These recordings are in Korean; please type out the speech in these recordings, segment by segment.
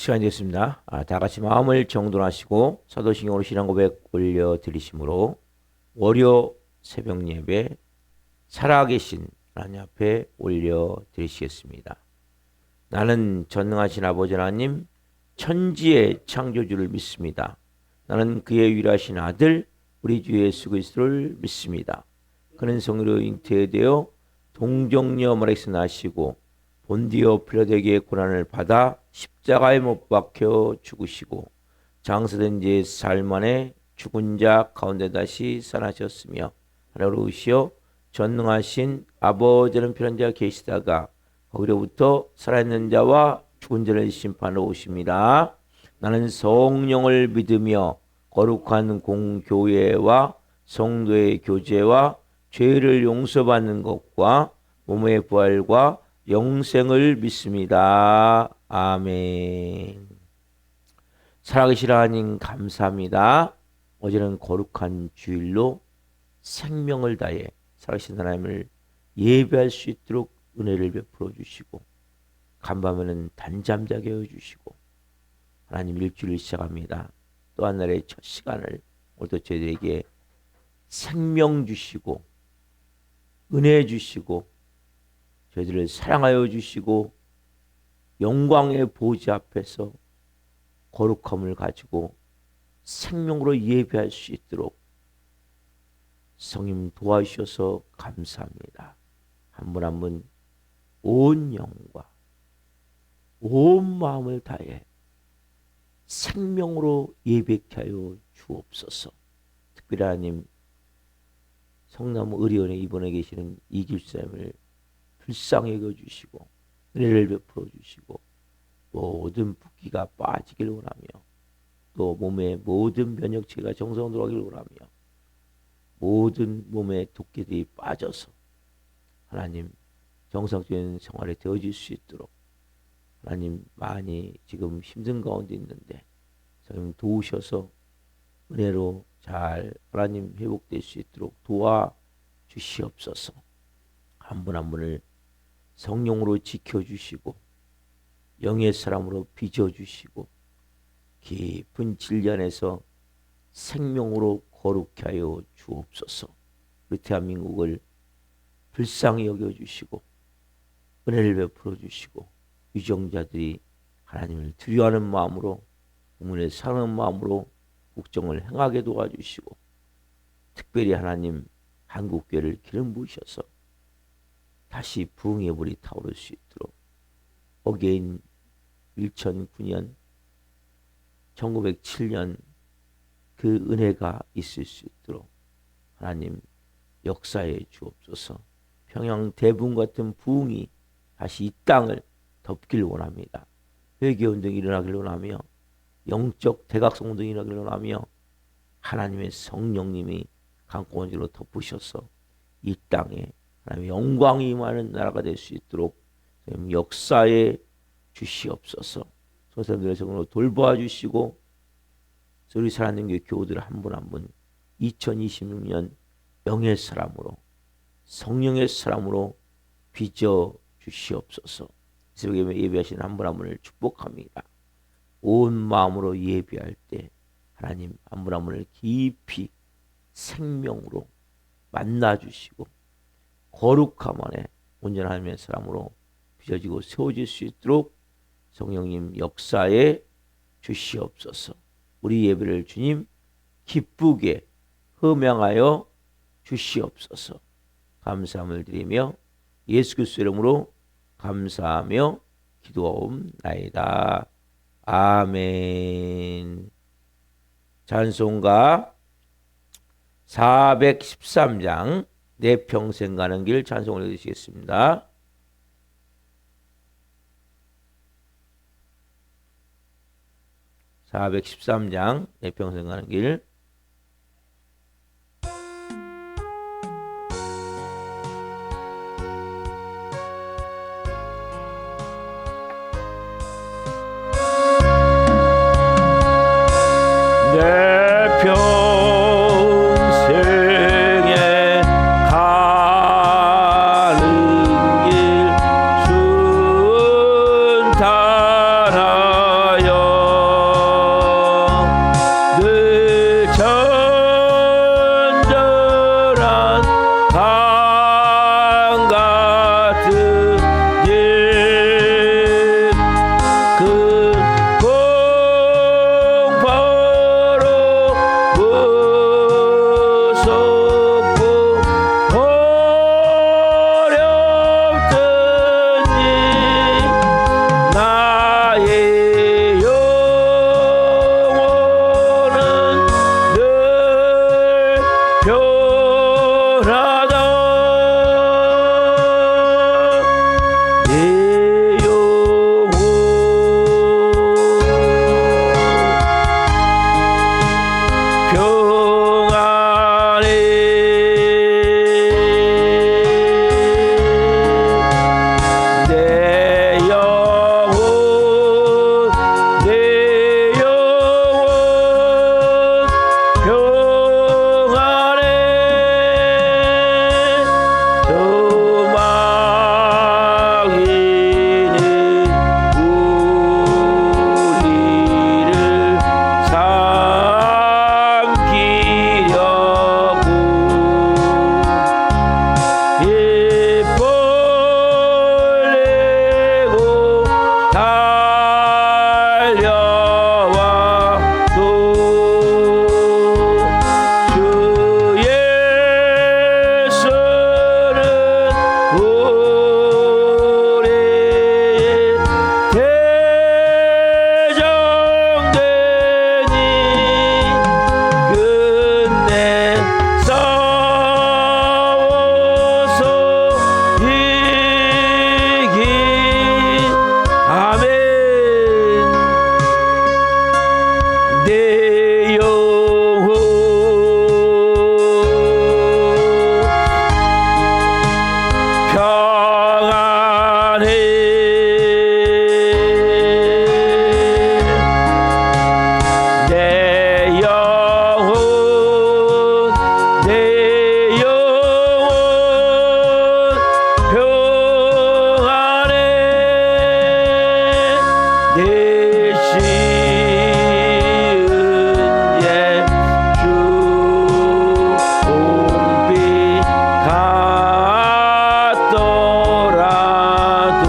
시간이 됐습니다. 다 같이 마음을 정돈하시고 사도신경으로 신앙 고백 올려드리심으로 월요 새벽 예배 살아계신 하나님 앞에 올려드리시겠습니다. 나는 전능하신 아버지 하나님 천지의 창조주를 믿습니다. 나는 그의 유일하신 아들 우리 주 예수 그리스도를 믿습니다. 그는 성으로 잉태되어 동정녀 마리아에서 나시고 본디오 필라델의 고난을 받아 십자가에 못 박혀 죽으시고 장사된 지 사흘 만에 죽은 자 가운데 다시 살아나셨으며 하나님으로 오시어 전능하신 아버지는 필요한 자가 계시다가 거기로부터 살아있는 자와 죽은 자를 심판하러 오십니다. 나는 성령을 믿으며 거룩한 공교회와 성도의 교제와 죄를 용서받는 것과 몸의 부활과 영생을 믿습니다. 아멘. 살아계신 하나님 감사합니다. 어제는 거룩한 주일로 생명을 다해 살아계신 하나님을 예배할 수 있도록 은혜를 베풀어 주시고 간밤에는 단잠 자게 해주시고 하나님 일주일을 시작합니다. 또 한 날의 첫 시간을 오늘도 저희들에게 생명 주시고 은혜 주시고 저희들을 사랑하여 주시고 영광의 보좌 앞에서 거룩함을 가지고 생명으로 예배할 수 있도록 성님 도와주셔서 감사합니다. 한 분 한 분 온 영과 온 마음을 다해 생명으로 예배케 하여 주옵소서. 특별히 하나님 성나무 의료원에 입원해 계시는 이길사님을 불쌍히 여겨주시고 은혜를 베풀어 주시고 모든 붓기가 빠지길 원하며 또 몸의 모든 면역체계가 정상으로 돌아가길 원하며 모든 몸의 독기들이 빠져서 하나님 정상적인 생활에 되어질 수 있도록 하나님 많이 지금 힘든 가운데 있는데 성령 도우셔서 은혜로 잘 하나님 회복될 수 있도록 도와주시옵소서. 한 분 한 분을 성령으로 지켜주시고 영의 사람으로 빚어주시고 깊은 진리 안에서 생명으로 거룩케 하여 주옵소서. 우리 대한민국을 불쌍히 여겨주시고 은혜를 베풀어 주시고 유정자들이 하나님을 두려워하는 마음으로 국민을 사랑하는 마음으로 국정을 행하게 도와주시고 특별히 하나님 한국교회를 기름 부으셔서 다시 부흥의 불이 타오를 수 있도록 어게인 1009년 1907년 그 은혜가 있을 수 있도록 하나님 역사해 주옵소서. 평양 대붕 같은 부흥이 다시 이 땅을 덮길 원합니다. 회개운동이 일어나길 원하며 영적 대각성운동이 일어나길 원하며 하나님의 성령님이 강권으로 덮으셔서 이 땅에 하나님의 영광이 임하는 나라가 될 수 있도록 역사에 주시옵소서. 성사님들의 성으로 돌보아 주시고 우리 사랑하는 교우들 한 분 한 분 2026년 영의 사람으로 성령의 사람으로 빚어 주시옵소서. 새벽에 예배하시는 한 분 한 분을 축복합니다. 온 마음으로 예배할 때 하나님 한 분 한 분을 깊이 생명으로 만나주시고 거룩함 안에 온전한 하나님의 사람으로 빚어지고 세워질 수 있도록 성령님 역사에 주시옵소서. 우리 예배를 주님 기쁘게 흠양하여 주시옵소서. 감사함을 드리며 예수 그리스도 이름으로 감사하며 기도하옵나이다. 아멘. 찬송가 413장 내 평생 가는 길 찬송을 해주시겠습니다. (413장) 내 평생 가는 길. 내 평생에 가는 길 순탄하여 시은 예주 옹비 갔더라도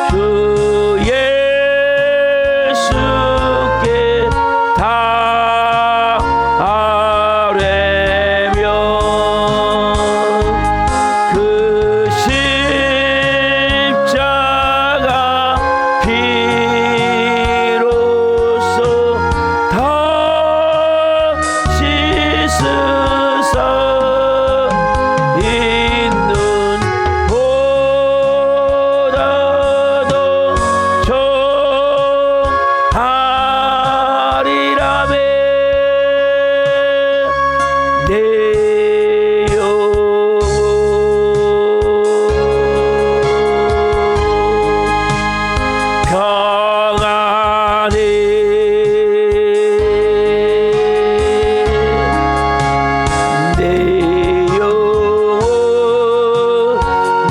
주 예수께 닿으려면 그 십자가 피로써 더 씻으사 있는 보다 더 정하리라매 내 평안히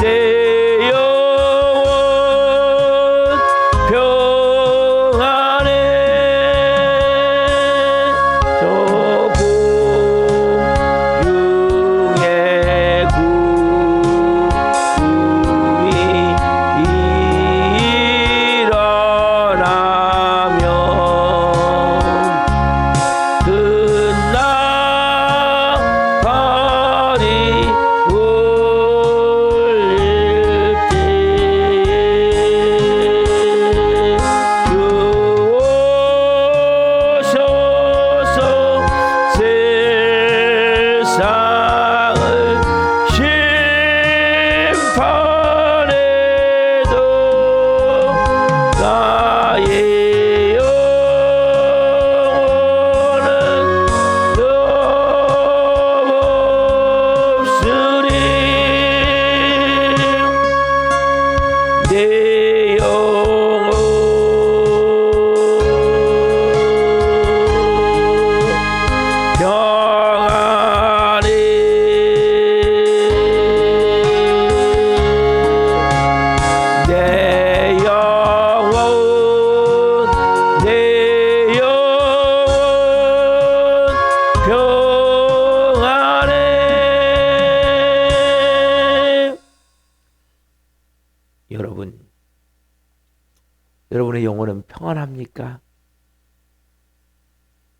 내 영혼 평안해 저 공중의 구름이 일어나면 끝나발이 울릴 때에 주 오셔서 세상을 심판해도 나의 영혼은 없으리 내 영혼 평안히 내 영혼 평안해 여러분의 영혼은 평안합니까?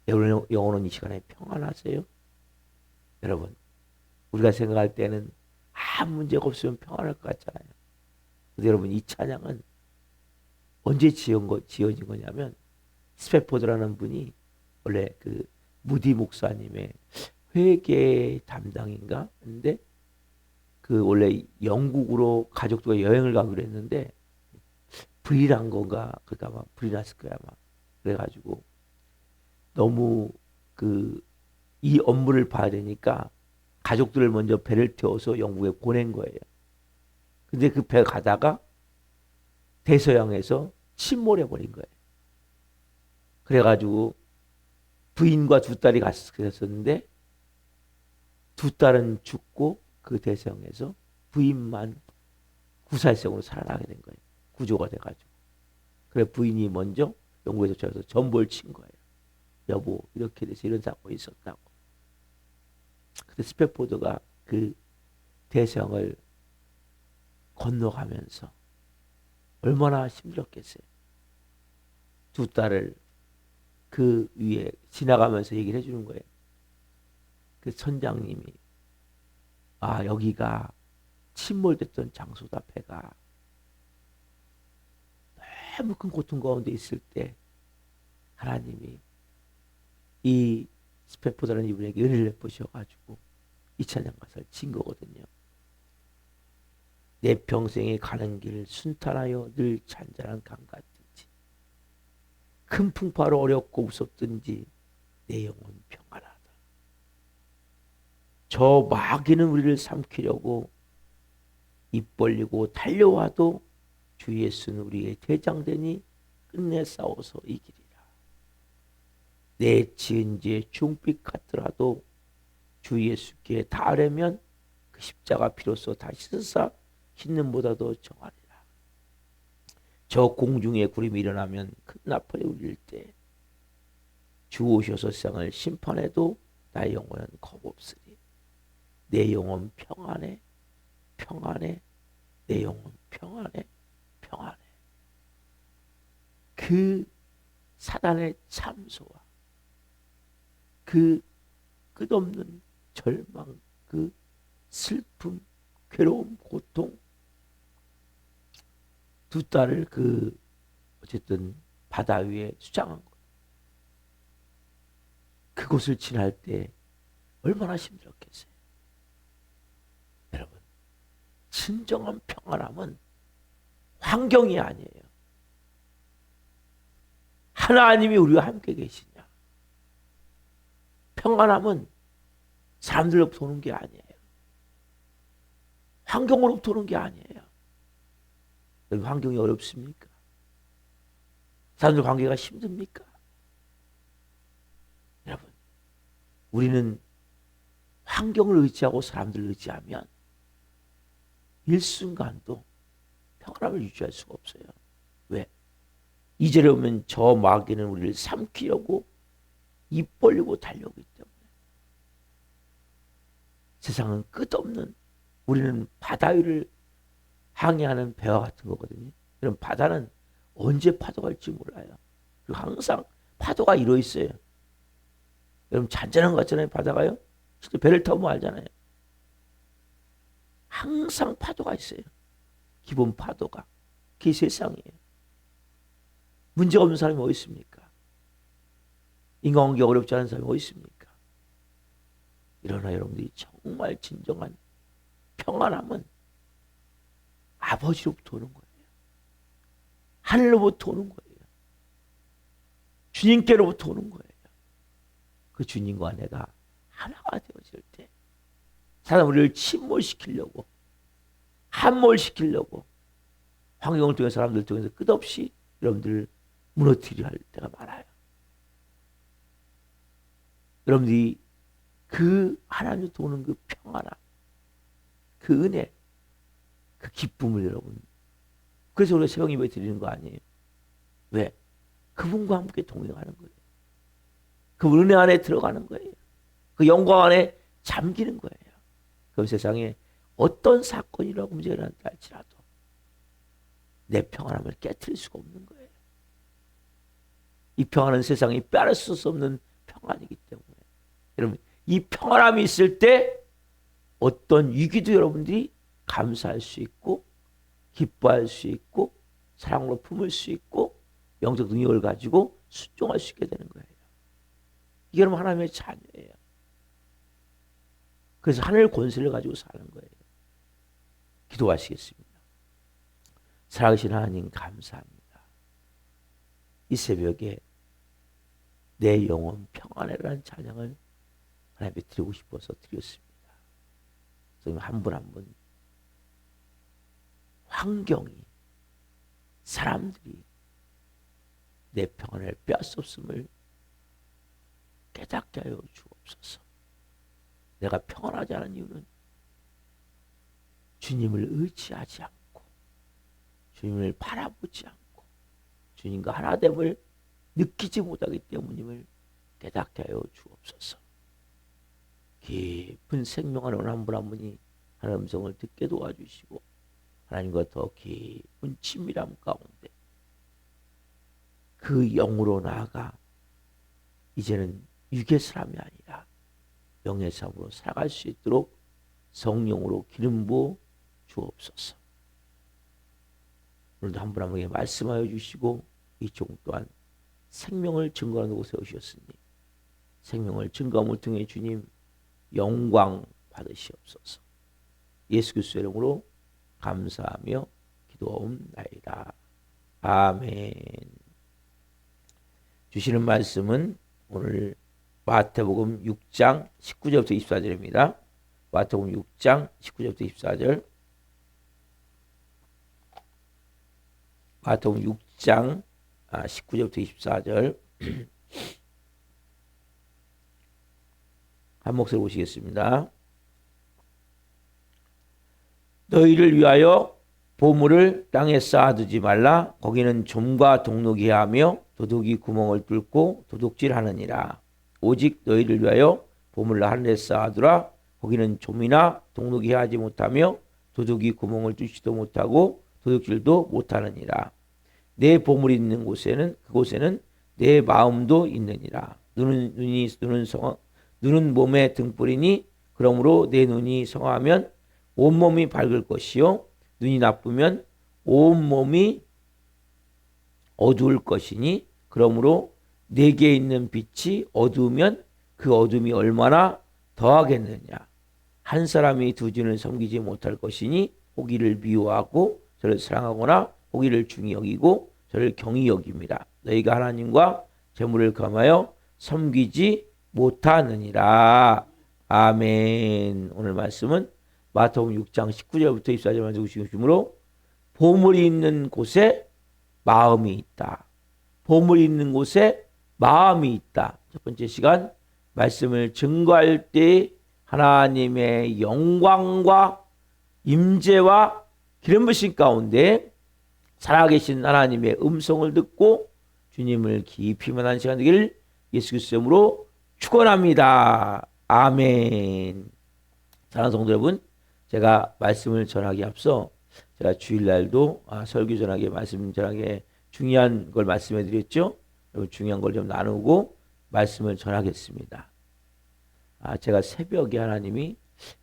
여러분의 영혼은 이 시간에 평안하세요? 여러분, 우리가 생각할 때는 아무 문제가 없으면 평안할 것 같잖아요. 근데 여러분, 이 찬양은 언제 지어진 거냐면 스패포드라는 분이 원래 그 무디 목사님의 회계 담당인가? 근데 그 원래 영국으로 가족들과 여행을 가기로 했는데 불이 난 건가? 그러니까 아마 불이 났을 거야 아마. 그래가지고 너무 그 이 업무를 봐야 되니까 가족들을 먼저 배를 태워서 영국에 보낸 거예요. 근데 그 배 가다가 대서양에서 침몰해 버린 거예요. 그래가지고 부인과 두 딸이 갔었는데 두 딸은 죽고 그 대서양에서 부인만 구살생으로 살아나게 된 거예요. 구조가 돼가지고. 그래 부인이 먼저 영국에 도착해서 전보를 친 거예요. 여보 이렇게 돼서 이런 사건이 있었다고. 근데 스패포드가 그 대서양을 건너가면서 얼마나 힘들었겠어요. 두 딸을 그 위에 지나가면서 얘기를 해주는 거예요. 그 선장님이 아 여기가 침몰됐던 장소다. 배가 너무 큰 고통 가운데 있을 때 하나님이 이 스패포드라는 이분에게 은혜를 베푸셔가지고 이 찬양 가사를 친 거거든요. 내 평생에 가는 길 순탄하여 늘 잔잔한 강 같든지 큰 풍파로 어렵고 무섭든지 내 영혼 평안하다. 저 마귀는 우리를 삼키려고 입 벌리고 달려와도 주 예수는 우리의 대장되니 끝내 싸워서 이기리라. 내 지은 죄 중빛 같더라도 주 예수께 닿으려면 그 십자가 피로써 다시 씻으사 흰 눈보다도 정하리라. 저 공중에 구름이 일어나면 큰 나팔이 울릴 때 주 오셔서 세상을 심판해도 나의 영혼은 겁없으리. 내 영혼 평안해, 평안해, 내 영혼 평안해, 평안해. 그 사단의 참소와 그 끝없는 절망, 그 슬픔, 괴로움, 고통, 두 딸을 어쨌든 바다 위에 수장한 것. 그곳을 지날 때 얼마나 힘들었겠어요. 여러분, 진정한 평안함은 환경이 아니에요. 하나님이 우리와 함께 계시냐. 평안함은 사람들로부터 오는 게 아니에요. 환경으로부터 오는 게 아니에요. 여러분, 환경이 어렵습니까? 사람들 관계가 힘듭니까? 여러분, 우리는 환경을 의지하고 사람들을 의지하면 일순간도 평안함을 유지할 수가 없어요. 왜? 이제에 오면 저 마귀는 우리를 삼키려고 입 벌리고 달려오기 때문에. 세상은 끝없는, 우리는 바다 위를 항해하는 배와 같은 거거든요. 그럼 바다는 언제 파도가 올지 몰라요. 그리고 항상 파도가 일어 있어요. 여러분, 잔잔한 것 같잖아요, 바다가요. 진짜 배를 타보면 알잖아요. 항상 파도가 있어요. 기본 파도가. 그게 세상이에요. 문제가 없는 사람이 어디 있습니까? 인간관계 어렵지 않은 사람이 어디 있습니까? 그러나 여러분들이 정말 진정한 평안함은 아버지로부터 오는 거예요. 하늘로부터 오는 거예요. 주님께로부터 오는 거예요. 그 주님과 내가 하나가 되어질 때 사람 우리를 침몰시키려고, 함몰시키려고 환경을 통해 사람들 통해서 끝없이 여러분들을 무너뜨리려 할 때가 많아요. 여러분들이 그 하나님부터 오는 그 평안함, 그 은혜, 그 기쁨을 여러분, 그래서 우리가 새벽 예배 드리는 거 아니에요? 왜? 그분과 함께 동행하는 거예요. 그 은혜 안에 들어가는 거예요. 그 영광 안에 잠기는 거예요. 그럼 세상에 어떤 사건이라고 문제가 일어난다 할지라도 내 평안함을 깨트릴 수가 없는 거예요. 이 평안은 세상이 빼앗을 수 없는 평안이기 때문에. 여러분, 이 평안함이 있을 때 어떤 위기도 여러분들이 감사할 수 있고, 기뻐할 수 있고, 사랑으로 품을 수 있고, 영적 능력을 가지고 순종할 수 있게 되는 거예요. 이게 여러분 하나님의 자녀예요. 그래서 하늘 권세를 가지고 사는 거예요. 기도하시겠습니다. 살아계신 하나님 감사합니다. 이 새벽에 내 영혼 평안해라는 찬양을 하나님께 드리고 싶어서 드렸습니다. 한 분 한 분 환경이, 사람들이 내 평안을 빼앗았음을 깨닫게 하여 주옵소서. 내가 평안하지 않은 이유는 주님을 의지하지 않고, 주님을 바라보지 않고, 주님과 하나됨을 느끼지 못하기 때문임을 깨닫게 하여 주옵소서. 깊은 생명을 원하는 한 분 한 분이 하나님의 음성을 듣게 도와주시고, 하나님과 더 깊은 친밀함 가운데 그 영으로 나아가 이제는 육의 사람이 아니라 영의 사람으로 살아갈 수 있도록 성령으로 기름 부어 주옵소서. 오늘도 한 분 한 분에게 말씀하여 주시고 이 종 또한 생명을 증거하는 곳에 오셨으니 생명을 증거함을 통해 주님 영광 받으시옵소서. 예수 그리스도의 이름으로 감사하며 기도하옵나이다. 아멘. 주시는 말씀은 오늘 마태복음 6장 19절부터 24절입니다. 마태복음 6장 19절부터 24절. 마태복음 6장 19절부터 24절. 한 목소리 보시겠습니다. 너희를 위하여 보물을 땅에 쌓아두지 말라. 거기는 좀과 동록이 하며 도둑이 구멍을 뚫고 도둑질하느니라. 오직 너희를 위하여 보물을 하늘에 쌓아두라. 거기는 좀이나 동록이 하지 못하며 도둑이 구멍을 뚫지도 못하고 도둑질도 못하느니라. 내 보물이 있는 곳에는 그곳에는 내 마음도 있느니라. 눈은 몸의 등불이니 그러므로 내 눈이 성하면 온몸이 밝을 것이요 눈이 나쁘면 온몸이 어두울 것이니 그러므로 내게 있는 빛이 어두우면 그 어둠이 얼마나 더하겠느냐. 한 사람이 두 주를 섬기지 못할 것이니 호기를 미워하고 저를 사랑하거나 호기를 중히 여기고 저를 경히 여깁니다. 너희가 하나님과 재물을 겸하여 섬기지 못하느니라. 아멘. 오늘 말씀은 마태복음 6장 19절부터 24절만 중심으로 보물이 있는 곳에 마음이 있다. 보물이 있는 곳에 마음이 있다. 첫 번째 시간 말씀을 증거할 때 하나님의 영광과 임재와 기름 부으심 가운데 살아계신 하나님의 음성을 듣고 주님을 깊이 만난 시간 되기를 예수 그리스도 이름으로 축원합니다. 아멘. 사랑하는 성도 여러분, 제가 말씀을 전하기 앞서 제가 주일날도 설교 전하기 말씀 전하기 중요한 걸 말씀해 드렸죠. 여러분 중요한 걸 좀 나누고 말씀을 전하겠습니다. 제가 새벽에 하나님이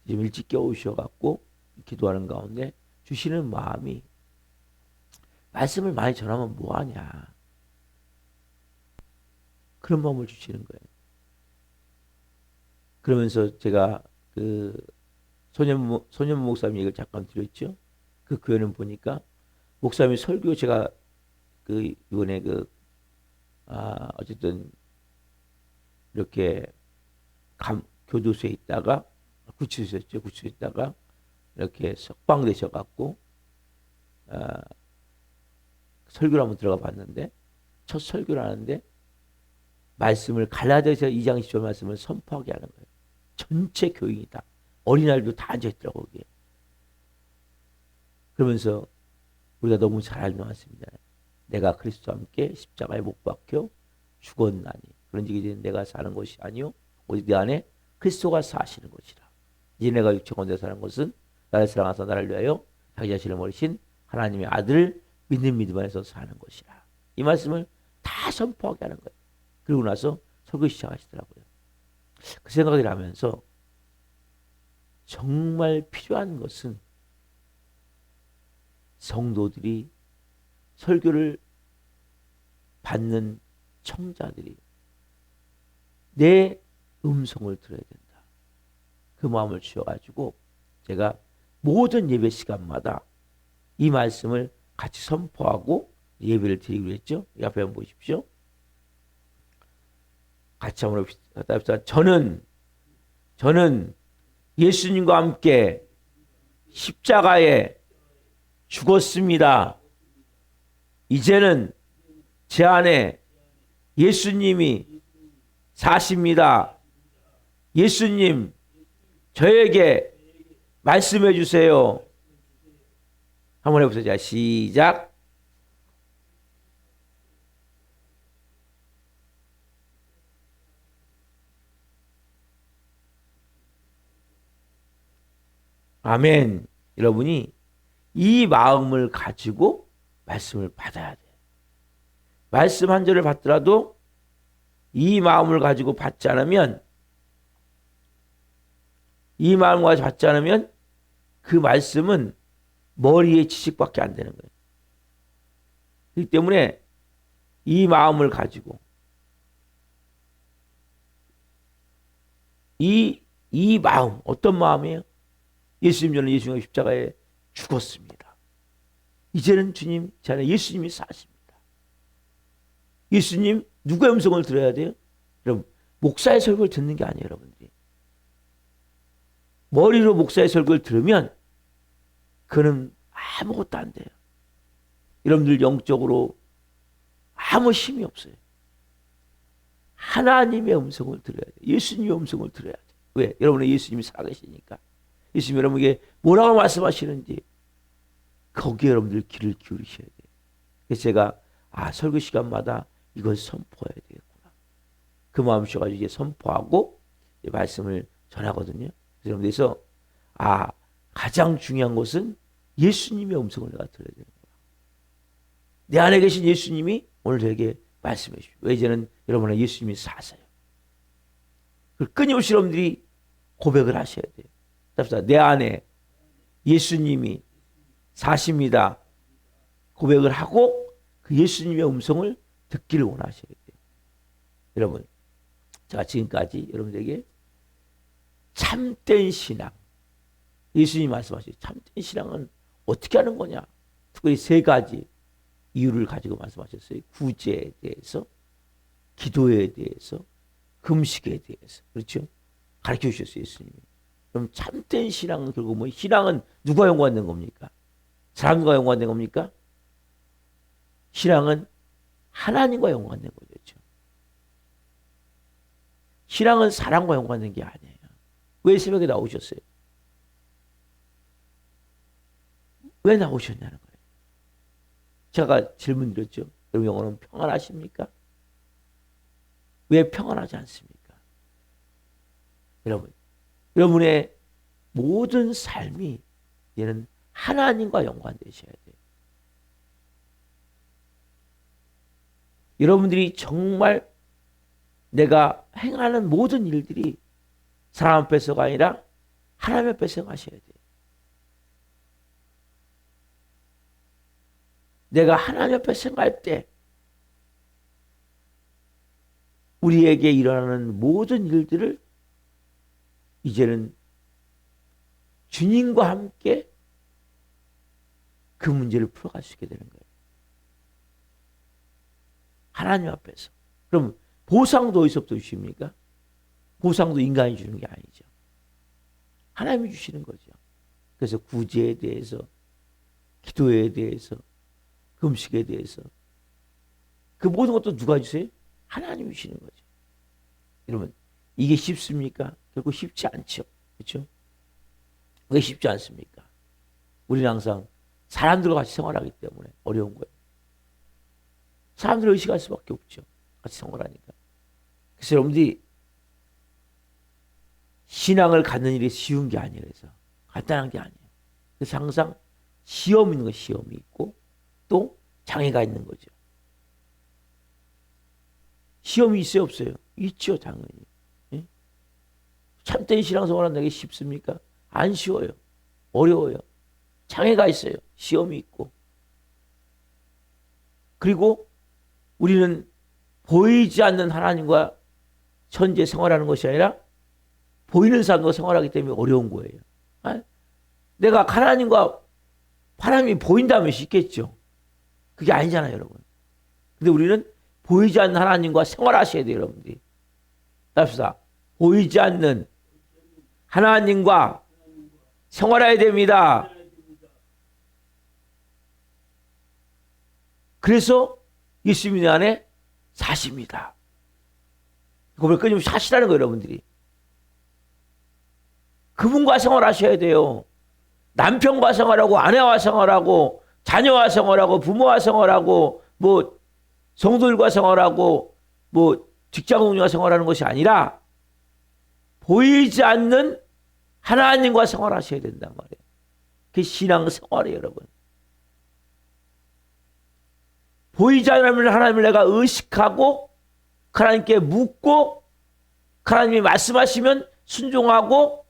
좀 일찍 깨우셔갖고 기도하는 가운데 주시는 마음이 말씀을 많이 전하면 뭐하냐. 그런 마음을 주시는 거예요. 그러면서 제가 그 소년 목사님 얘기를 잠깐 드렸죠. 그 교회는 보니까 목사님이 설교 제가 그 이번에 어쨌든 이렇게 교도소에 있다가 구치소였죠. 구치소에 있다가 이렇게 석방되셔 갖고 설교를 한번 들어가 봤는데 첫 설교를 하는데 말씀을 갈라디아서 2장 10절 말씀을 선포하게 하는 거예요. 전체 교인이다. 어린아이들도 다 앉아있더라고요. 거기에. 그러면서 우리가 너무 잘 알고 왔습니다. 내가 그리스도와 함께 십자가에 못 박혀 죽었나니 그런즉 이제 내가 사는 것이 아니요 오직 내 안에 그리스도가 사시는 것이라. 이제 내가 육체 가운데 사는 것은 나를 사랑하사 나를 위하여 자기 자신을 버리신 하나님의 아들을 믿는 믿음 안에서 사는 것이라. 이 말씀을 다 선포하게 하는 거예요. 그리고 나서 설교 시작하시더라고요. 그 생각을 하면서 정말 필요한 것은 성도들이 설교를 받는 청자들이 내 음성을 들어야 된다. 그 마음을 주셔가지고 제가 모든 예배 시간마다 이 말씀을 같이 선포하고 예배를 드리기로 했죠. 이 앞에 한번 보십시오. 같이 한번 합시다. 저는 예수님과 함께 십자가에 죽었습니다. 이제는 제 안에 예수님이 사십니다. 예수님, 저에게 말씀해 주세요. 한번 해보세요. 자, 시작. 아멘. 여러분이 이 마음을 가지고 말씀을 받아야 돼요. 말씀 한 절을 받더라도 이 마음을 가지고 받지 않으면 그 말씀은 머리의 지식밖에 안 되는 거예요. 그렇기 때문에 이 마음을 가지고 이 마음 어떤 마음이에요? 예수님 저는 예수님의 십자가에 죽었습니다. 이제는 주님 제 안에 예수님이 사십니다. 예수님 누구의 음성을 들어야 돼요? 여러분 목사의 설교를 듣는 게 아니에요. 여러분들이 머리로 목사의 설교를 들으면 그는 아무것도 안 돼요. 여러분들 영적으로 아무 힘이 없어요. 하나님의 음성을 들어야 돼요. 예수님의 음성을 들어야 돼요. 왜? 여러분의 예수님이 살아계시니까. 예수님이 여러분에게 뭐라고 말씀하시는지 거기에 여러분들 귀를 기울이셔야 돼요. 그래서 제가 설교 시간마다 이걸 선포해야 되겠구나. 그 마음 주셔가지고 이제 선포하고 이제 말씀을 전하거든요. 그래서 가장 중요한 것은 예수님의 음성을 내가 들어야 되는 거야. 내 안에 계신 예수님이 오늘 저에게 말씀해 주십시오. 왜 이제는 여러분은 예수님이 사세요. 끊임없이 여러분들이 고백을 하셔야 돼요. 답시다. 내 안에 예수님이 사십니다. 고백을 하고 그 예수님의 음성을 듣기를 원하셔야 돼요. 여러분, 제가 지금까지 여러분들에게 참된 신앙, 예수님이 말씀하시죠. 참된 신앙은 어떻게 하는 거냐? 특별히 세 가지 이유를 가지고 말씀하셨어요. 구제에 대해서, 기도에 대해서, 금식에 대해서. 그렇죠? 가르쳐 주셨어요, 예수님이. 그럼 참된 신앙은 결국 신앙은 누가 연관된 겁니까? 사람과 연관된 겁니까? 신앙은 하나님과 연관된 거죠. 신앙은 사람과 연관된 게 아니에요. 왜 새벽에 나오셨어요? 왜 나오셨냐는 거예요. 제가 질문 드렸죠. 여러분 영혼은 평안하십니까? 왜 평안하지 않습니까? 여러분의 모든 삶이 이제는 하나님과 연관되셔야 돼요. 여러분들이 정말 내가 행하는 모든 일들이 사람 앞에서가 아니라 하나님 앞에서 하셔야 돼요. 내가 하나님 앞에 생각할 때 우리에게 일어나는 모든 일들을 이제는 주님과 함께 그 문제를 풀어갈 수 있게 되는 거예요. 하나님 앞에서. 그럼 보상도 어디서부터 주십니까? 보상도 인간이 주는 게 아니죠. 하나님이 주시는 거죠. 그래서 구제에 대해서, 기도에 대해서, 금식에 대해서 그 모든 것도 누가 주세요? 하나님이 주시는 거죠. 여러분 이게 쉽습니까? 결국 쉽지 않죠. 그렇죠? 왜 쉽지 않습니까? 우리는 항상 사람들과 같이 생활하기 때문에 어려운 거예요. 사람들을 의식할 수밖에 없죠. 같이 생활하니까. 그래서 여러분들이 신앙을 갖는 일이 쉬운 게 아니라서 간단한 게 아니에요. 그래서 항상 시험 있는 거 시험이 있고 또 장애가 있는 거죠. 시험이 있어요 없어요? 있죠 당연히. 예? 참된 신앙생활 하는 게 쉽습니까? 안 쉬워요. 어려워요. 장애가 있어요. 시험이 있고. 그리고 우리는 보이지 않는 하나님과 현재 생활하는 것이 아니라 보이는 사람과 생활하기 때문에 어려운 거예요. 내가 하나님이 보인다면 쉽겠죠. 그게 아니잖아요, 여러분. 근데 우리는 보이지 않는 하나님과 생활하셔야 돼요, 여러분들이. 답시다. 보이지 않는 하나님과 생활해야 됩니다. 그래서 예수님 안에 사십니다. 그걸 끊임없이 사시라는 거예요, 여러분들이. 그분과 생활하셔야 돼요. 남편과 생활하고 아내와 생활하고 자녀와 생활하고 부모와 생활하고 성도들과 생활하고 직장 동료와 생활하는 것이 아니라 보이지 않는 하나님과 생활하셔야 된단 말이에요. 그게 신앙생활이에요, 여러분. 보이지 않는 하나님을 내가 의식하고 하나님께 묻고 하나님이 말씀하시면 순종하고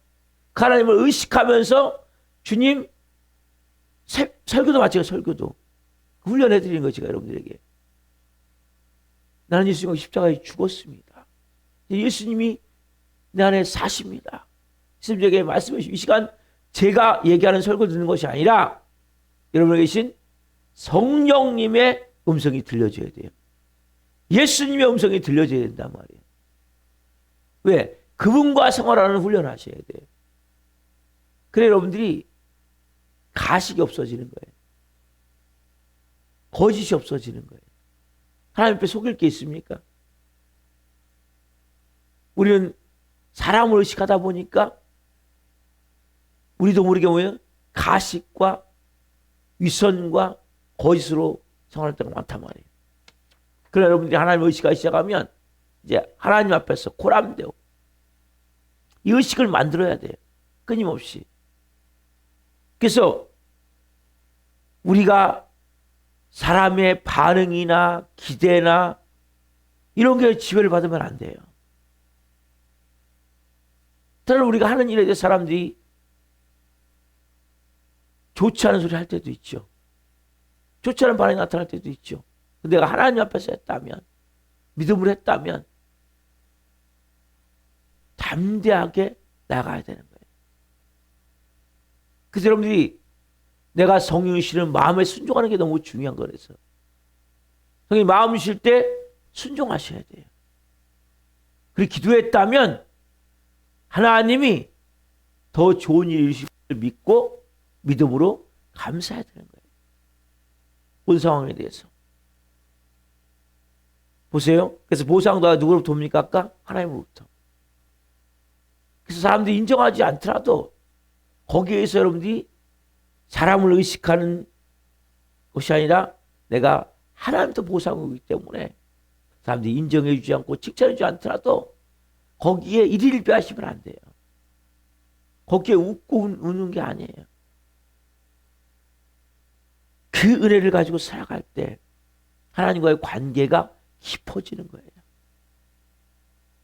하나님을 의식하면서 주님 설교도 마찬가지예요. 설교도 훈련해드리는 거죠. 여러분들에게. 나는 예수님과 십자가에 죽었습니다. 예수님이 내 안에 사십니다. 예수님에게 말씀해 주신 이 시간 제가 얘기하는 설교 듣는 것이 아니라 여러분에 계신 성령님의 음성이 들려줘야 돼요. 예수님의 음성이 들려줘야 된단 말이에요. 왜? 그분과 생활하는 훈련을 하셔야 돼요. 그래 여러분들이 가식이 없어지는 거예요. 거짓이 없어지는 거예요. 하나님 앞에 속일 게 있습니까? 우리는 사람을 의식하다 보니까 우리도 모르게 가식과 위선과 거짓으로 생활할 때가 많단 말이에요. 그러나 여러분들이 하나님 의식하기 시작하면 이제 하나님 앞에서 고람되고 이 의식을 만들어야 돼요. 끊임없이. 그래서 우리가 사람의 반응이나 기대나 이런 게 지배를 받으면 안 돼요. 때로는 우리가 하는 일에 대해 사람들이 좋지 않은 소리 할 때도 있죠. 좋지 않은 반응이 나타날 때도 있죠. 내가 하나님 앞에서 했다면, 믿음으로 했다면 담대하게 나가야 되는 거예요. 그래서 여러분들이 내가 성령이 실은 마음에 순종하는 게 너무 중요한 거라서 성령이 마음 쉴 때 순종하셔야 돼요. 그리고 기도했다면 하나님이 더 좋은 일을 믿고 믿음으로 감사해야 되는 거예요. 본 상황에 대해서. 보세요. 그래서 보상도 누구로부터 옵니까? 아까? 하나님으로부터. 그래서 사람들이 인정하지 않더라도 거기에서 여러분들이 사람을 의식하는 것이 아니라 내가 하나님부터 보상을 오기 때문에 사람들이 인정해 주지 않고 칭찬해 주지 않더라도 거기에 일일비하시면 안 돼요. 거기에 웃고 우는 게 아니에요. 그 은혜를 가지고 살아갈 때 하나님과의 관계가 깊어지는 거예요.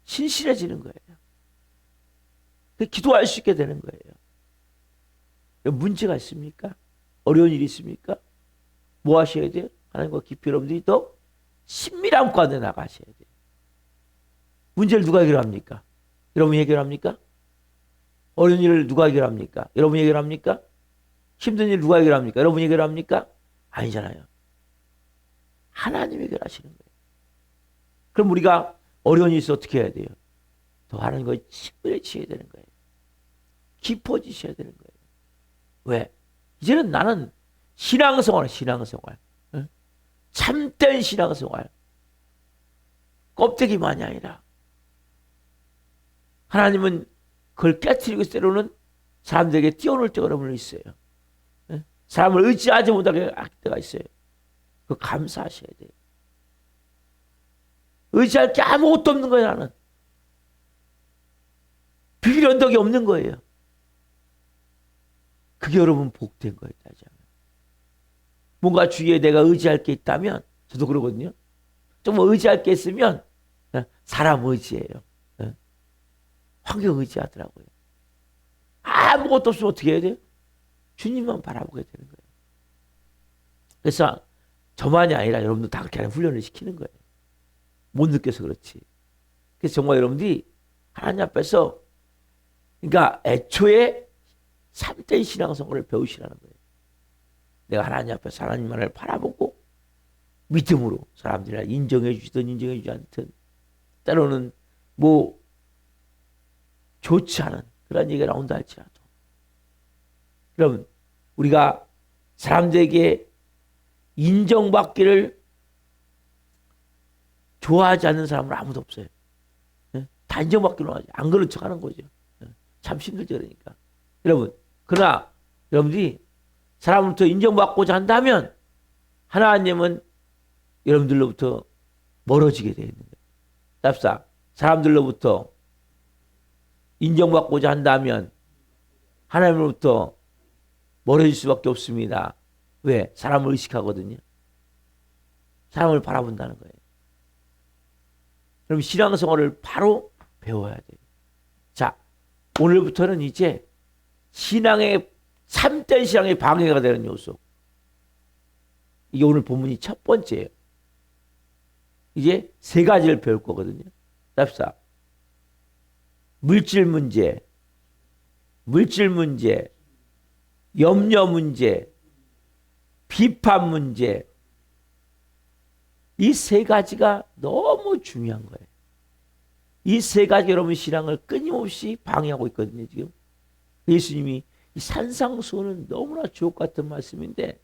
신실해지는 거예요. 기도할 수 있게 되는 거예요. 문제가 있습니까? 어려운 일이 있습니까? 뭐 하셔야 돼요? 하나님과 깊이 여러분들이 더 친밀한 관계에 나가셔야 돼요. 문제를 누가 해결합니까? 여러분이 해결합니까? 어려운 일을 누가 해결합니까? 여러분이 해결합니까? 힘든 일 누가 해결합니까? 여러분이 해결합니까? 아니잖아요. 하나님이 해결하시는 거예요. 그럼 우리가 어려운 일이 있어 어떻게 해야 돼요? 더 하나님과 친밀해지셔야 되는 거예요. 깊어지셔야 되는 거예요. 왜? 이제는 나는 신앙생활. 응? 참된 신앙생활. 껍데기만이 아니라 하나님은 그걸 깨트리고 때로는 사람들에게 뛰어놀 때가 여러분 있어요. 응? 사람을 의지하지 못하게 할 때가 있어요. 그거 감사하셔야 돼요. 의지할 게 아무것도 없는 거예요. 나는. 비빌 언덕이 없는 거예요. 그게 여러분 복된 거예요. 뭔가 주위에 내가 의지할 게 있다면 저도 그러거든요. 좀 의지할 게 있으면 사람 의지예요. 환경 의지하더라고요. 아무것도 없으면 어떻게 해야 돼요? 주님만 바라보게 되는 거예요. 그래서 저만이 아니라 여러분도 다 그렇게 하는 훈련을 시키는 거예요. 못 느껴서 그렇지. 그래서 정말 여러분들이 하나님 앞에서 그러니까 애초에 참된 신앙생활을 배우시라는 거예요. 내가 하나님 앞에서 하나님만을 바라보고 믿음으로 사람들이 인정해 주시든 인정해 주지 않든 때로는 뭐 좋지 않은 그런 얘기가 나온다 할지라도 그럼 우리가 사람들에게 인정받기를 좋아하지 않는 사람은 아무도 없어요. 다 인정받기로 하지. 안 그런 척 하는 거죠. 참 힘들죠. 그러니까. 여러분, 그러나 여러분들이 사람으로부터 인정받고자 한다면 하나님은 여러분들로부터 멀어지게 되어 있는 거예요. 답사, 사람들로부터 인정받고자 한다면 하나님으로부터 멀어질 수밖에 없습니다. 왜? 사람을 의식하거든요. 사람을 바라본다는 거예요. 그럼 신앙생활을 바로 배워야 돼요. 자, 오늘부터는 이제 신앙의 참된 신앙의 방해가 되는 요소. 이게 오늘 본문이 첫 번째예요. 이제 세 가지를 배울 거거든요. 답사. 물질 문제, 염려 문제, 비판 문제. 이 세 가지가 너무 중요한 거예요. 이 세 가지 여러분 신앙을 끊임없이 방해하고 있거든요. 지금 예수님이 이 산상수훈은 너무나 주옥 같은 말씀인데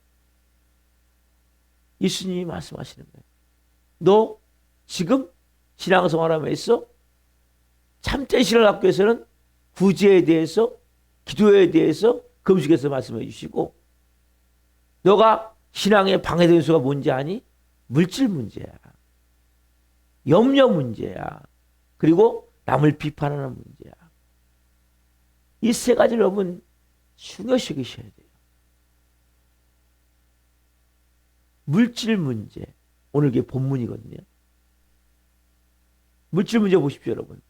예수님이 말씀하시는 거예요. 너 지금 신앙생활하면서 참된 신앙을 갖기 위해서는 구제에 대해서 기도에 대해서 금식에서 말씀해 주시고 너가 신앙의 방해되는 요소가 뭔지 아니? 물질 문제야. 염려 문제야. 그리고 남을 비판하는 문제야. 이 세 가지를 여러분 중요시 여기셔야 돼요. 물질 문제. 오늘 이게 본문이거든요. 물질 문제 보십시오, 여러분.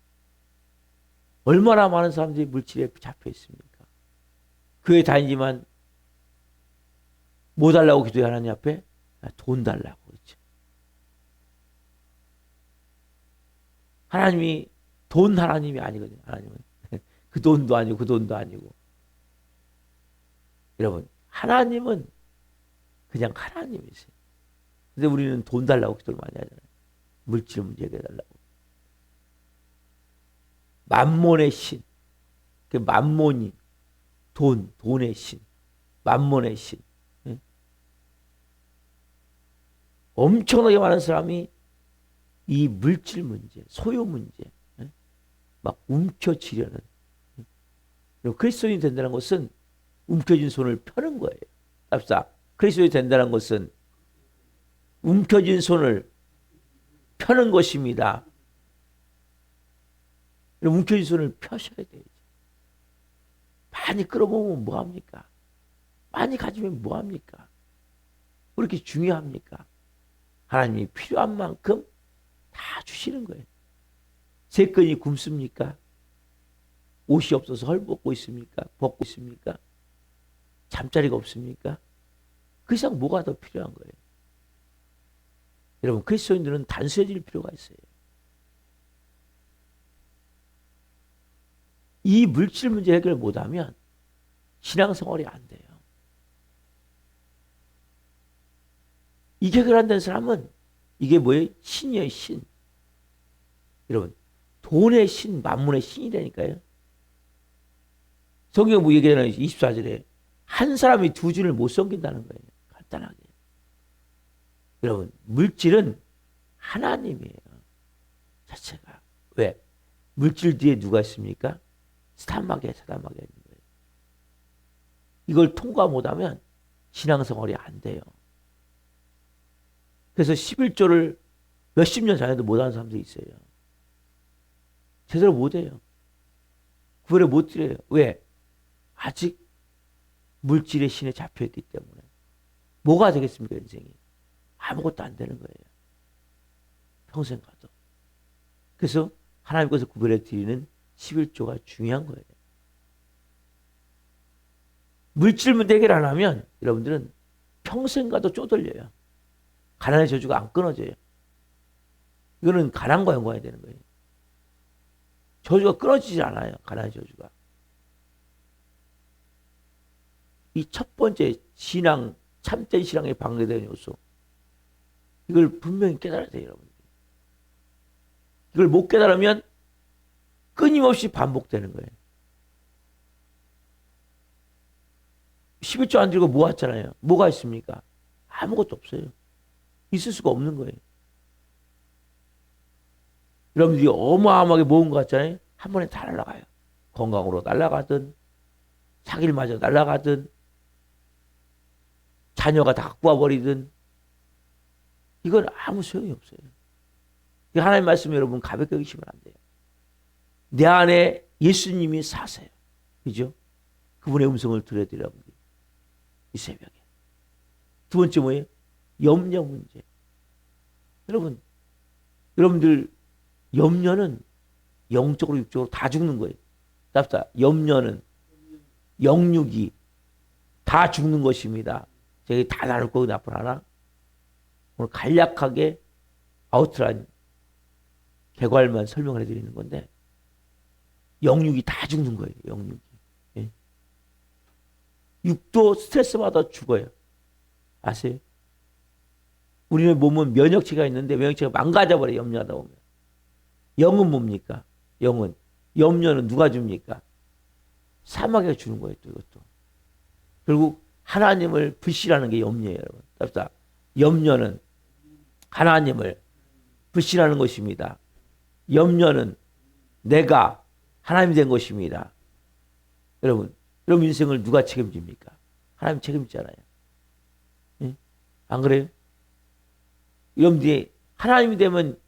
얼마나 많은 사람들이 물질에 잡혀 있습니까? 교회 다니지만 뭐 달라고 기도해 하나님 앞에? 돈 달라고 그랬죠. 하나님이 돈 하나님이 아니거든요. 하나님은 그 돈도 아니고 그 돈도 아니고. 여러분, 하나님은 그냥 하나님이세요. 근데 우리는 돈 달라고 기도를 많이 하잖아요. 물질 문제 해결달라고. 만몬의 신. 그 만몬이 돈의 신. 만몬의 신. 엄청나게 많은 사람이 이 물질 문제, 소유 문제 막 움켜쥐려는. 그리스도인이 된다는 것은 움켜진 손을 펴는 거예요. 답사. 그리스도인이 된다는 것은 움켜진 손을 펴는 것입니다. 움켜진 손을 펴셔야 돼요. 많이 끌어모으면 뭐합니까? 많이 가지면 뭐합니까? 왜 이렇게 중요합니까? 하나님이 필요한 만큼 다 주시는 거예요. 세건이 굶습니까? 옷이 없어서 헐벗고 있습니까? 벗고 있습니까? 잠자리가 없습니까? 그 이상 뭐가 더 필요한 거예요? 여러분, 그리스도인들은 단순해질 필요가 있어요. 이 물질 문제 해결 못하면 신앙생활이 안 돼요. 이게 해결 안 된 사람은 이게 뭐예요? 신이에요, 신. 여러분, 돈의 신, 만문의 신이라니까요. 성경 뭐 얘기하는 24절에 한 사람이 두 주를 못 섬긴다는 거예요. 간단하게. 여러분, 물질은 하나님이에요. 자체가. 왜? 물질 뒤에 누가 있습니까? 사담하게 있는 거예요. 이걸 통과 못하면 신앙생활이 안 돼요. 그래서 11조를 몇십 년 자녀도 못하는 사람들이 있어요. 제대로 못해요. 구별을 못 드려요. 왜? 아직 물질의 신에 잡혀있기 때문에. 뭐가 되겠습니까, 인생이? 아무것도 안 되는 거예요. 평생 가도. 그래서 하나님 것을 구별해 드리는 11조가 중요한 거예요. 물질 문제 해결 안 하면 여러분들은 평생 가도 쪼들려요. 가난의 저주가 안 끊어져요. 이거는 가난과 연관이 되는 거예요. 저주가 끊어지지 않아요. 가난의 저주가. 이 첫 번째 신앙, 참된 신앙에 방해되는 요소. 이걸 분명히 깨달아야 돼요, 여러분. 이걸 못 깨달으면 끊임없이 반복되는 거예요. 11조 안 들고 모았잖아요. 뭐가 있습니까? 아무것도 없어요. 있을 수가 없는 거예요. 여러분들이 어마어마하게 모은 것 같잖아요. 한 번에 다 날아가요. 건강으로 날아가든 사기를 맞아 날아가든 자녀가 다 갖고 와버리든 이건 아무 소용이 없어요. 하나님 말씀 여러분 가볍게 여기시면 안 돼요. 내 안에 예수님이 사세요. 그죠? 그분의 음성을 들려드려 여러분들. 이 새벽에. 두 번째 뭐예요? 염려 문제. 여러분들 염려는 영적으로 육적으로 다 죽는 거예요. 답사. 염려는 영육이 다 죽는 것입니다. 제가 다 나눌 거거든요. 앞으로 하나. 오늘 간략하게 아우트라인 개괄만 설명을 해드리는 건데 영육이 다 죽는 거예요. 영육이. 예. 육도 스트레스 받아 죽어요. 아세요? 우리의 몸은 면역체가 있는데 면역체가 망가져버려요. 염려하다 보면. 영은 뭡니까? 영은. 염려는 누가 줍니까? 사마귀가 주는 거예요. 또 이것도. 결국 하나님을 불신하는 게 염려예요. 여러분. 답사. 염려는 하나님을 불신하는 것입니다. 염려는 내가 하나님이 된 것입니다. 여러분 인생을 누가 책임집니까? 하나님 책임지잖아요. 안 그래요? 여러분들이 하나님이 되면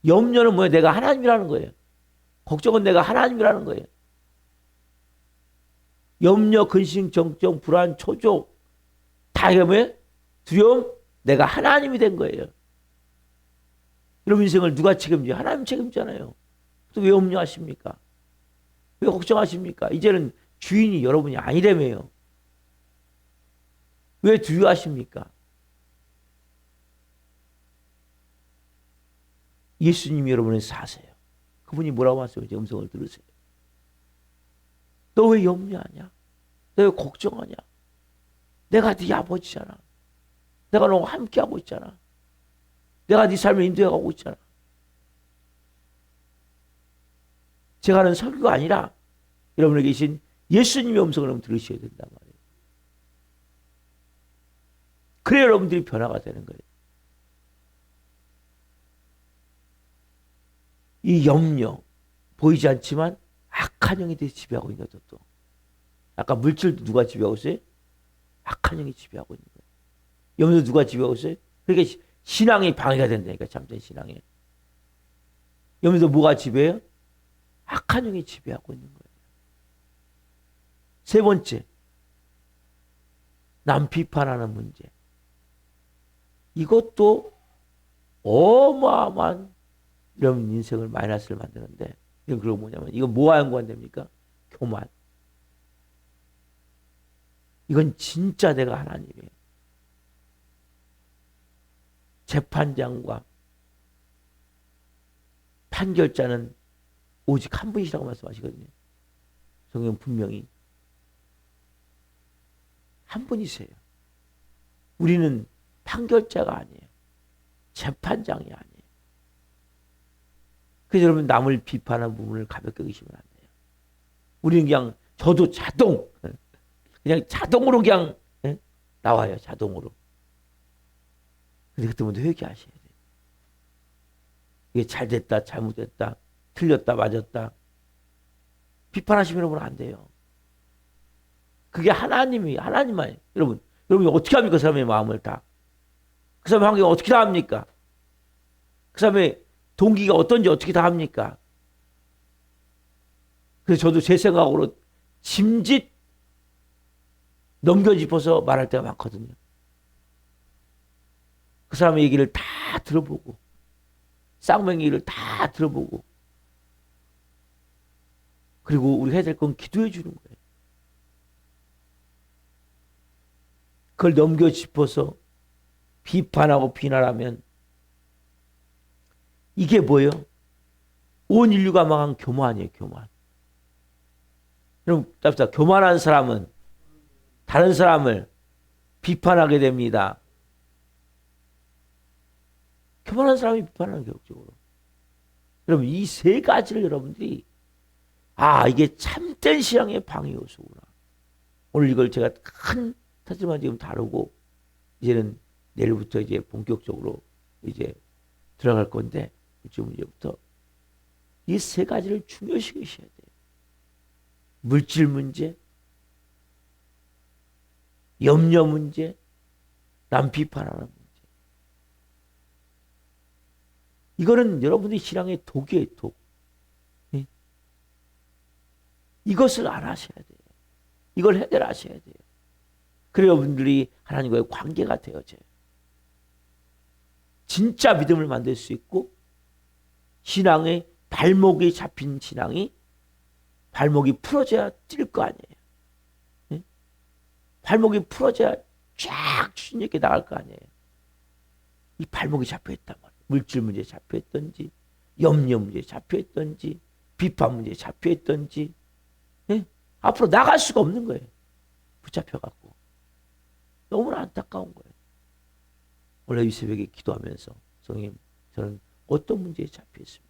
염려는 뭐예요? 내가 하나님이라는 거예요. 걱정은 내가 하나님이라는 거예요. 염려, 근심, 정정, 불안, 초조 다 이게 뭐예요? 두려움? 내가 하나님이 된 거예요. 여러분 인생을 누가 책임져요? 하나님 책임지잖아요. 또 왜 염려하십니까? 왜 걱정하십니까? 이제는 주인이 여러분이 아니라며요. 왜 두려워하십니까? 예수님이 여러분을 사세요. 그분이 뭐라고 하세요? 이제 음성을 들으세요. 너 왜 염려하냐? 너 왜 걱정하냐? 내가 네 아버지잖아. 내가 너와 함께하고 있잖아. 내가 네 삶을 인도해가고 있잖아. 제가 하는 설교가 아니라 여러분에게 계신 예수님의 음성을 들으셔야 된단 말이에요. 그래야 여러분들이 변화가 되는 거예요. 이 염려, 보이지 않지만 악한 영이 돼서 지배하고 있는 것도 또. 아까 물질도 누가 지배하고 있어요? 악한 영이 지배하고 있는 거예요. 염려도 누가 지배하고 있어요? 그러니까 신앙이 방해가 된다니까, 참된 신앙에. 염려도 뭐가 지배해요? 악한 영이 지배하고 있는 거예요. 세 번째, 남 비판하는 문제. 이것도 어마어마한 이런 인생을 마이너스를 만드는데, 이건 그리고 뭐냐면, 이건 뭐와 연관됩니까? 교만. 이건 진짜 내가 하나님이에요. 재판장과 판결자는 오직 한 분이시라고 말씀하시거든요. 성경 분명히 한 분이세요. 우리는 판결자가 아니에요. 재판장이 아니에요. 그래서 여러분 남을 비판하는 부분을 가볍게 의심을 안 돼요. 우리는 그냥 저도 그냥 자동으로 그냥 나와요. 자동으로. 근데 그때부터 회개하셔야 돼요. 이게 잘됐다, 잘못됐다, 틀렸다, 맞았다. 비판하시면 여러분 안 돼요. 그게 하나님만. 여러분이 어떻게 합니까? 그 사람의 마음을 다. 그 사람의 환경을 어떻게 다 합니까? 그 사람의 동기가 어떤지 어떻게 다 합니까? 그래서 저도 제 생각으로 짐짓 넘겨짚어서 말할 때가 많거든요. 그 사람의 얘기를 다 들어보고 쌍맹이 얘기를 다 들어보고 그리고 우리 해야 될 건 기도해 주는 거예요. 그걸 넘겨짚어서 비판하고 비난하면 이게 뭐예요? 온 인류가 망한 교만이에요. 교만. 그럼 답답. 교만한 사람은 다른 사람을 비판하게 됩니다. 교만한 사람이 비판하는 교육적으로. 여러분 이 세 가지를 여러분들이 이게 참된 신앙의 방해 요소구나. 오늘 이걸 제가 큰 타지만 지금 다루고 이제는 내일부터 이제 본격적으로 이제 들어갈 건데 지금 이제부터 이 세 가지를 중요시 여기셔야 돼요. 물질 문제, 염려 문제, 남 비판하는 문제. 이거는 여러분들이 신앙의 독이에요, 독. 네? 이것을 알아셔야 돼요. 이걸 해결하셔야 돼요. 그래야 여러분들이 하나님과의 관계가 되어져요. 진짜 믿음을 만들 수 있고 신앙의 발목이 잡힌 신앙이 발목이 풀어져야 뛸 거 아니에요. 네? 발목이 풀어져야 쫙 추진 있게 나갈 거 아니에요. 이 발목이 잡혀있단 말이에요. 물질 문제에 잡혀있던지 염려 문제에 잡혀있던지 비판 문제에 잡혀있던지 네? 앞으로 나갈 수가 없는 거예요. 붙잡혀갖고. 너무나 안타까운 거예요. 원래 이 새벽에 기도하면서 성님 저는 어떤 문제에 잡혀있습니까?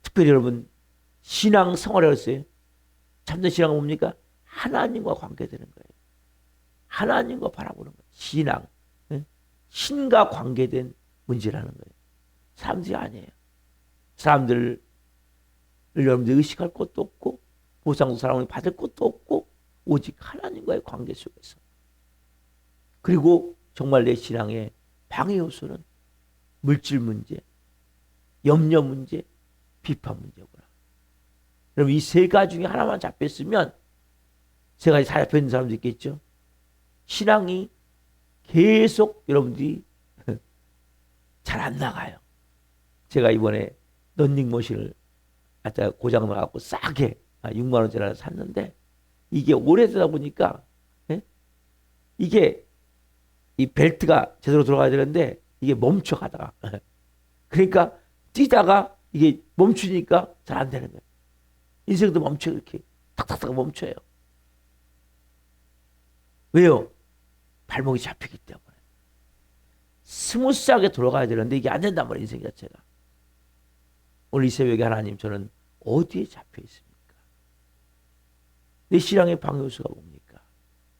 특별히 여러분 신앙 생활을 했어요. 참된 신앙은 뭡니까? 하나님과 관계되는 거예요. 하나님과 바라보는 거예요. 신앙. 신과 관계된 문제라는 거예요. 사람들이 아니에요. 사람들을 여러분들이 의식할 것도 없고 보상도 사람을 받을 것도 없고 오직 하나님과의 관계 속에서 그리고 정말 내 신앙의 방해 요소는 물질 문제, 염려 문제, 비판 문제구나. 그럼 이 세 가지 중에 하나만 잡혔으면, 세 가지 다 잡혀 있는 사람도 있겠죠. 신앙이 계속 여러분들이 잘 안 나가요. 제가 이번에 런닝머신을 갖다 고장 나갖고 싸게 6만 원짜리 샀는데, 이게 오래되다 보니까 이게 이 벨트가 제대로 들어가야 되는데 이게 멈춰가다가 그러니까 뛰다가 이게 멈추니까 잘 안 되는 거예요. 인생도 멈춰, 이렇게 탁탁탁 멈춰요. 왜요? 발목이 잡히기 때문에. 스무스하게 돌아가야 되는데 이게 안 된단 말이에요, 인생 자체가. 오늘 이 새벽에 하나님, 저는 어디에 잡혀 있습니까? 내 신앙의 방요소가 뭡니까?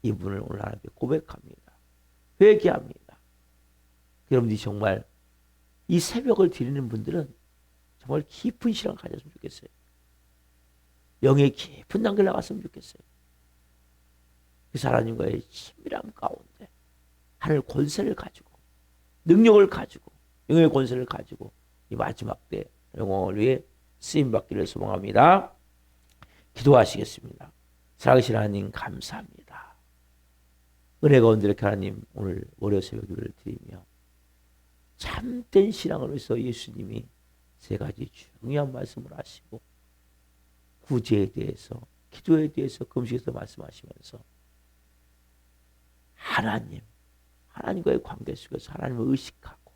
이분을 오늘 하나님께 고백합니다. 회개합니다. 여러분들이 정말 이 새벽을 드리는 분들은 정말 깊은 신앙을 가졌으면 좋겠어요. 영의 깊은 단계를 나갔으면 좋겠어요. 그래서 하나님과의 친밀함 가운데 하늘 권세를 가지고, 능력을 가지고, 영의 권세를 가지고 이 마지막 때 영광을 위해 쓰임받기를 소망합니다. 기도하시겠습니다. 살아계신 하나님, 감사합니다. 은혜 가운데 이렇게 하나님 오늘 월요 새벽 예배를 드리며 참된 신앙을 위해서 예수님이 세 가지 중요한 말씀을 하시고, 구제에 대해서, 기도에 대해서, 금식에서 말씀하시면서 하나님과의 관계 속에서 하나님을 의식하고,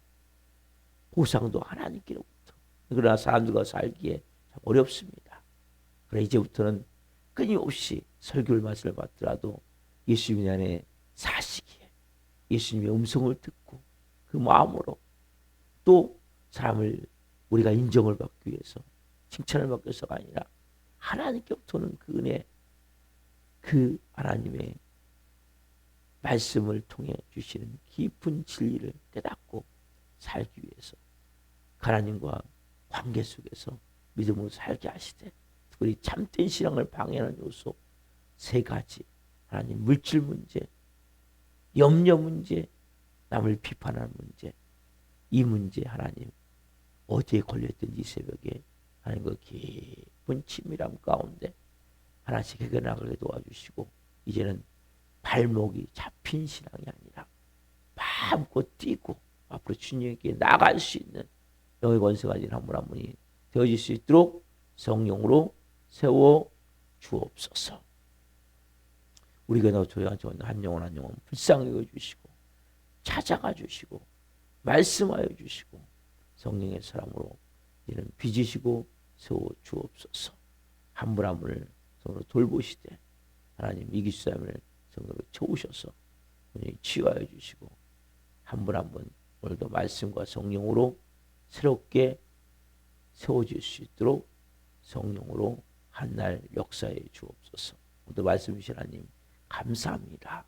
보상도 하나님께로부터. 그러나 사람들과 살기에 참 어렵습니다. 그러나 이제부터는 끊임없이 설교를 말씀을 받더라도 예수님 안에 사시기에, 예수님의 음성을 듣고 그 마음으로, 또 사람을 우리가 인정을 받기 위해서, 칭찬을 받기 위해서가 아니라 하나님께부터는 그 은혜, 그 하나님의 말씀을 통해 주시는 깊은 진리를 깨닫고 살기 위해서 하나님과 관계 속에서 믿음으로 살게 하시되, 특별히 참된 신앙을 방해하는 요소 세 가지, 하나님, 물질 문제, 염려 문제, 남을 비판하는 문제, 이 문제 하나님 어디에 걸렸든지 새벽에 하나님과 깊은 친밀함 가운데 하나씩 해결나가게 도와주시고, 이제는 발목이 잡힌 신앙이 아니라 마음껏 뛰고 앞으로 주님께 나갈 수 있는 영의 권세가 가진 한 분 한 분이 되어질 수 있도록 성령으로 세워 주옵소서. 우리가 너 조용한 한 영혼 한 영혼 불쌍히 여겨주시고, 찾아가 주시고, 말씀하여 주시고, 성령의 사람으로 이는 빚으시고 세워 주옵소서. 한 분 한 분을 성으로 돌보시되, 하나님 이기수사님을 성으로 채우셔서 치유하여 주시고, 한 분 한 분 오늘도 말씀과 성령으로 새롭게 세워질 수 있도록 성령으로 한날 역사해 주옵소서. 오늘 말씀 주신 하나님 감사합니다.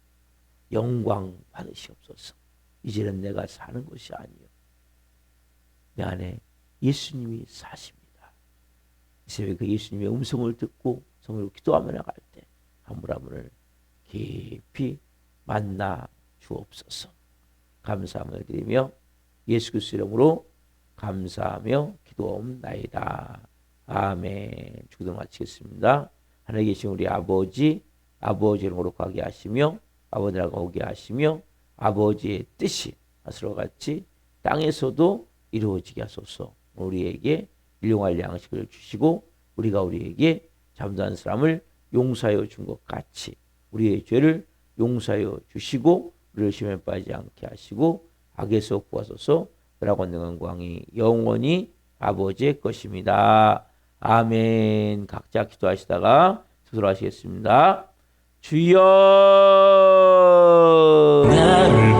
영광 받으시옵소서. 이제는 내가 사는 것이 아니요 내 안에 예수님이 사십니다. 이 새벽에 그 예수님의 음성을 듣고 성령으로 기도하며 나갈 때 한 분 한 분을 깊이 만나 주옵소서. 감사함을 드리며 예수 그리스도 이름으로 감사하며 기도옵나이다. 아멘. 주기도 마치겠습니다. 하늘에 계신 우리 아버지, 아버지 이름으로 가게 하시며 아버지라고 오게 하시며 아버지의 뜻이 하늘과 같이 땅에서도 이루어지게 하소서. 우리에게 일용할 양식을 주시고 우리가 우리에게 잘못한 사람을 용서하여 준 것 같이 우리의 죄를 용서하여 주시고 우리를 시험에 빠지지 않게 하시고 악에서 구하소서. 그라고 있는 영광이 영원히 아버지의 것입니다. 아멘. 각자 기도하시다가 기도하시겠습니다. 주여 나를